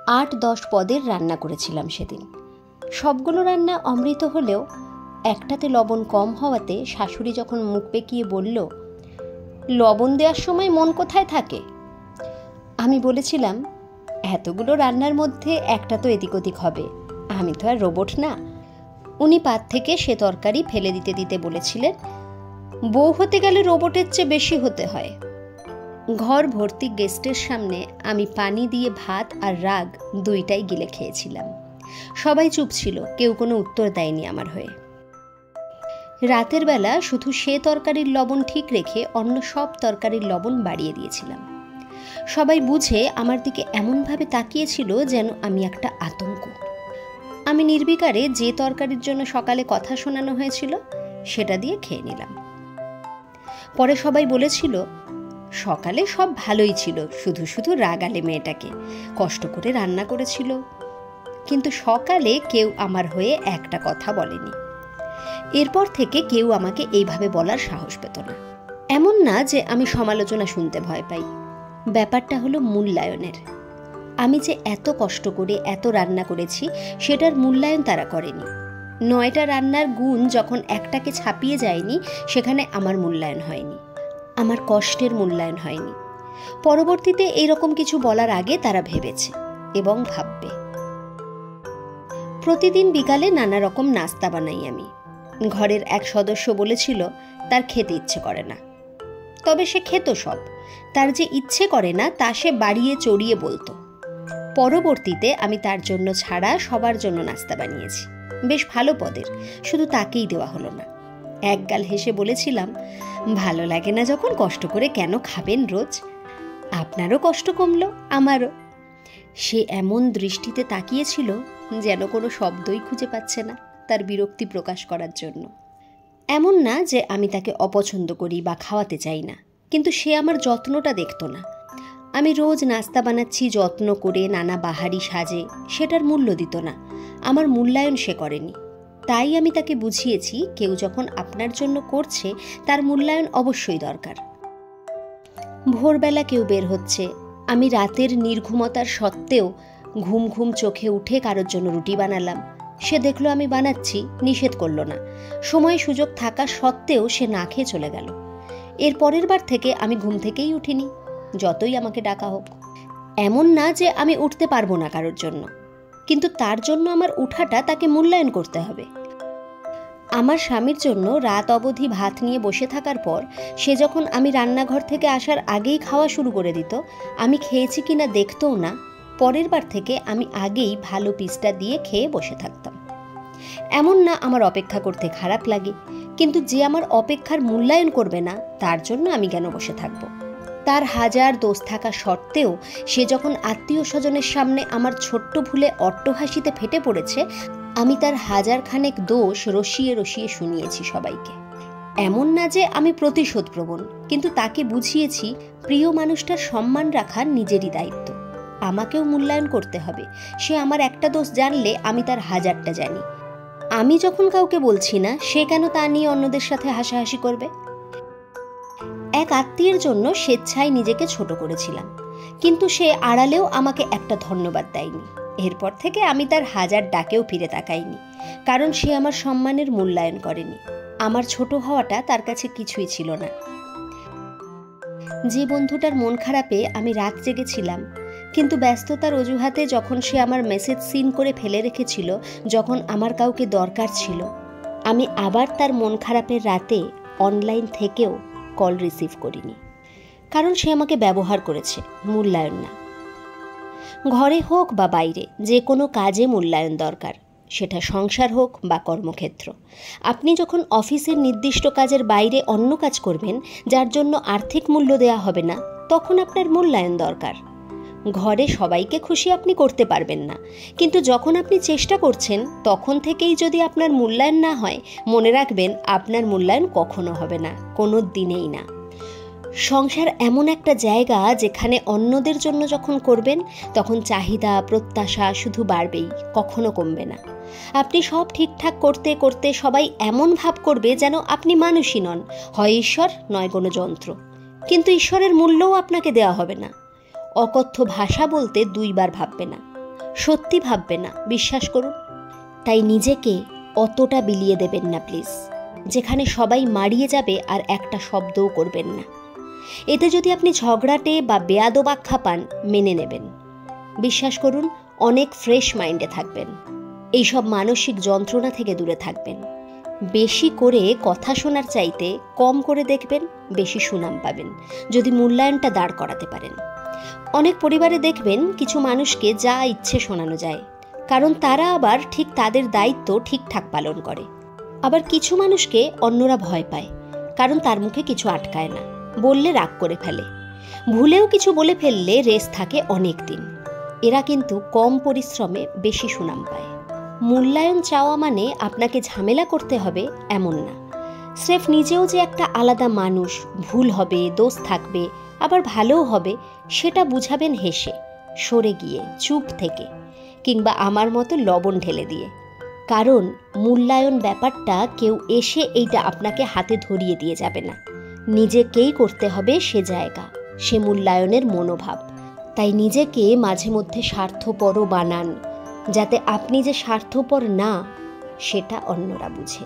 8-10 পদের রান্না করেছিলাম সেদিন। সবগুলো রান্না অমৃত হলেও একটাতে লবণ কম হওয়াতে শাশুড়ি যখন মুখ বেঁকিয়ে বলল, লবণ দেওয়ার সময় মন কোথায় থাকে? আমি বলেছিলাম, এতগুলো রান্নার মধ্যে একটা তো এদিক ওদিক হবে, আমি তো আর রোবট না। উনি পাত থেকে সে তরকারি ফেলে দিতে দিতে বলেছিলেন, বউ হতে গেলে রোবটের চেয়ে বেশি হতে হয়। ঘর ভর্তি গেস্টের সামনে আমি পানি দিয়ে ভাত আর রাগ দুইটাই গিলে খেয়েছিলাম। সবাই চুপ ছিল, কেউ কোনো উত্তর দেয়নি আমার হয়ে। রাতের বেলা শুধু সে তরকারির লবণ ঠিক রেখে অন্য সব তরকারির লবণ বাড়িয়ে দিয়েছিলাম। সবাই বুঝে আমার দিকে এমনভাবে তাকিয়েছিল যেন আমি একটা আতঙ্ক। আমি নির্বিকারে যে তরকারির জন্য সকালে কথা শোনানো হয়েছিল সেটা দিয়ে খেয়ে নিলাম। পরে সবাই বলেছিল, সকালে সব ভালোই ছিল, শুধু শুধু রাগালে মেয়েটাকে, কষ্ট করে রান্না করেছিল। কিন্তু সকালে কেউ আমার হয়ে একটা কথা বলেনি। এরপর থেকে কেউ আমাকে এইভাবে বলার সাহস পেত না। এমন না যে আমি সমালোচনা শুনতে ভয় পাই, ব্যাপারটা হলো মূল্যায়নের। আমি যে এত কষ্ট করে এত রান্না করেছি সেটার মূল্যায়ন তারা করেনি। 9টা রান্নার গুণ যখন একটাকে ছাপিয়ে যায়নি, সেখানে আমার মূল্যায়ন হয়নি, আমার কষ্টের মূল্যায়ন হয়নি। পরবর্তীতে এইরকম কিছু বলার আগে তারা ভেবেছে এবং ভাববে। প্রতিদিন বিকালে নানা রকম নাস্তা বানাই আমি। ঘরের এক সদস্য বলেছিল তার খেতে ইচ্ছে করে না, তবে সে খেত সব। তার যে ইচ্ছে করে না তা সে বাড়িয়ে চড়িয়ে বলতো। পরবর্তীতে আমি তার জন্য ছাড়া সবার জন্য নাস্তা বানিয়েছি, বেশ ভালো পদের, শুধু তাকেই দেওয়া হলো না। একগাল হেসে বলেছিলাম, ভালো লাগে না যখন কষ্ট করে কেন খাবেন রোজ? আপনারও কষ্ট কমলো, আমারও। সে এমন দৃষ্টিতে তাকিয়েছিল যেন কোনো শব্দই খুঁজে পাচ্ছে না তার বিরক্তি প্রকাশ করার জন্য। এমন না যে আমি তাকে অপছন্দ করি বা খাওয়াতে চাই না, কিন্তু সে আমার যত্নটা দেখতো না। আমি রোজ নাস্তা বানাচ্ছি যত্ন করে, নানা বাহারি সাজে, সেটার মূল্য দিত না। আমার মূল্যায়ন সে করেনি। তাই আমি তাকে বুঝিয়েছি, কেউ যখন আপনার জন্য করছে তার মূল্যায়ন অবশ্যই দরকার। ভোরবেলা কেউ বের হচ্ছে, আমি রাতের নির্ঘুমতার সত্ত্বেও ঘুম ঘুম চোখে উঠে কারোর জন্য রুটি বানালাম। সে দেখলো আমি বানাচ্ছি, নিষেধ করলো না। সময় সুযোগ থাকা সত্ত্বেও সে না খেয়ে চলে গেল। এর পরের বার থেকে আমি ঘুম থেকেই উঠিনি, যতই আমাকে ডাকা হোক। এমন না যে আমি উঠতে পারবো না কারোর জন্য, কিন্তু তার জন্য আমার উঠাটা তাকে মূল্যায়ন করতে হবে। আমার স্বামীর জন্য রাত অবধি ভাত নিয়ে বসে থাকার পর সে যখন আমি রান্নাঘর থেকে আসার আগেই খাওয়া শুরু করে দিত, আমি খেয়েছি কিনা দেখতও না, পরের বার থেকে আমি আগেই ভালো পিসটা দিয়ে খেয়ে বসে থাকতাম। এমন না আমার অপেক্ষা করতে খারাপ লাগে, কিন্তু যে আমার অপেক্ষার মূল্যায়ন করবে না তার জন্য আমি কেন বসে থাকব? তার হাজার দোষ থাকা সত্ত্বেও সে যখন আত্মীয় স্বজনের সামনে আমার ছোট্ট ভুলে অট্টহাসিতে ফেটে পড়েছে, আমি তার হাজারখানেক দোষ রসিয়ে রসিয়ে শুনিয়েছি সবাইকে। এমন না যে আমি প্রতিশোধপ্রবণ, কিন্তু তাকে বুঝিয়েছি প্রিয় মানুষটার সম্মান রাখা নিজেরই দায়িত্ব। আমাকেও মূল্যায়ন করতে হবে। সে আমার একটা দোষ জানলে আমি তার হাজারটা জানি। আমি যখন কাউকে বলছি না, সে কেন তা নিয়ে অন্যদের সাথে হাসাহাসি করবে? এক আত্মীয়ের জন্য স্বেচ্ছায় নিজেকে ছোট করেছিলাম, কিন্তু সে আড়ালেও আমাকে একটা ধন্যবাদ দেয়নি। এরপর থেকে আমি তার হাজার ডাকেও ফিরে তাকাইনি, কারণ সে আমার সম্মানের মূল্যায়ন করেনি। আমার ছোট হওয়াটা তার কাছে কিছুই ছিল না। যে বন্ধুটার মন খারাপে আমি রাত জেগেছিলাম, কিন্তু ব্যস্ততার অজুহাতে যখন সে আমার মেসেজ সিন করে ফেলে রেখেছিল, যখন আমার কাউকে দরকার ছিল, আমি আবার তার মন খারাপের রাতে অনলাইন থেকেও কল রিসিভ করিনি, কারণ সে আমাকে ব্যবহার করেছে, মূল্যায়ন না। ঘরে হোক বা বাইরে যে কোনো কাজে মূল্যায়ন দরকার, সেটা সংসার হোক বা কর্মক্ষেত্র। আপনি যখন অফিসের নির্দিষ্ট কাজের বাইরে অন্য কাজ করবেন যার জন্য আর্থিক মূল্য দেওয়া হবে না, তখন আপনার মূল্যায়ন দরকার। ঘরে সবাইকে খুশি আপনি করতে পারবেন না, কিন্তু যখন আপনি চেষ্টা করছেন তখন থেকেই যদি আপনার মূল্যায়ন না হয়, মনে রাখবেন আপনার মূল্যায়ন কখনো হবে না, কোনো দিনেই না। সংসার এমন একটা জায়গা যেখানে অন্যদের জন্য যখন করবেন তখন চাহিদা প্রত্যাশা শুধু বাড়বেই, কখনো কমবে না। আপনি সব ঠিকঠাক করতে করতে সবাই এমন ভাব করবে যেন আপনি মানুষই নন, হয় ঈশ্বর নয় কোনো যন্ত্র। কিন্তু ঈশ্বরের মূল্যও আপনাকে দেওয়া হবে না। অকথ্য ভাষা বলতে 2 বার ভাববে না। সত্যি ভাববে না, বিশ্বাস করুন। তাই নিজেকে অতটা বিলিয়ে দেবেন না প্লিজ, যেখানে সবাই মারিয়ে যাবে আর একটা শব্দও করবেন না। এতে যদি আপনি ঝগড়াটে বা বেয়াদব আখ্যা পান, মেনে নেবেন। বিশ্বাস করুন, অনেক ফ্রেশ মাইন্ডে থাকবেন। এইসব মানসিক যন্ত্রণা থেকে দূরে থাকবেন। বেশি করে কথা শোনার চাইতে কম করে দেখবেন, বেশি সুনাম পাবেন যদি মূল্যায়নটা দাঁড় করাতে পারেন। অনেক পরিবারে দেখবেন কিছু মানুষকে যা ইচ্ছে শোনানো যায়, কারণ তারা আবার ঠিক তাদের দায়িত্ব ঠিকঠাক পালন করে। আবার কিছু মানুষকে অন্যরা ভয় পায়, কারণ তার মুখে কিছু আটকায় না, বললে রাগ করে ফেলে। ভুলেও কিছু বলে ফেললে রেস থাকে অনেক দিন। এরা কিন্তু কম পরিশ্রমে বেশি সুনাম পায়। মূল্যায়ন চাওয়া মানে আপনাকে ঝামেলা করতে হবে এমন না। স্রেফ নিজেও যে একটা আলাদা মানুষ, ভুল হবে, দোষ থাকবে, আবার ভালোও হবে, সেটা বুঝাবেন হেসে, সরে গিয়ে, চুপ থেকে, কিংবা আমার মতো লবণ ঢেলে দিয়ে। কারণ মূল্যায়ন ব্যাপারটা কেউ এসে এইটা আপনাকে হাতে ধরিয়ে দিয়ে যাবে না। নিজেকেই করতে হবে সে জায়গা, সে মূল্যায়নের মনোভাব। তাই নিজেকে মাঝে মধ্যে স্বার্থপরও বানান, যাতে আপনি যে স্বার্থপর না, সেটা অন্যরা বুঝে।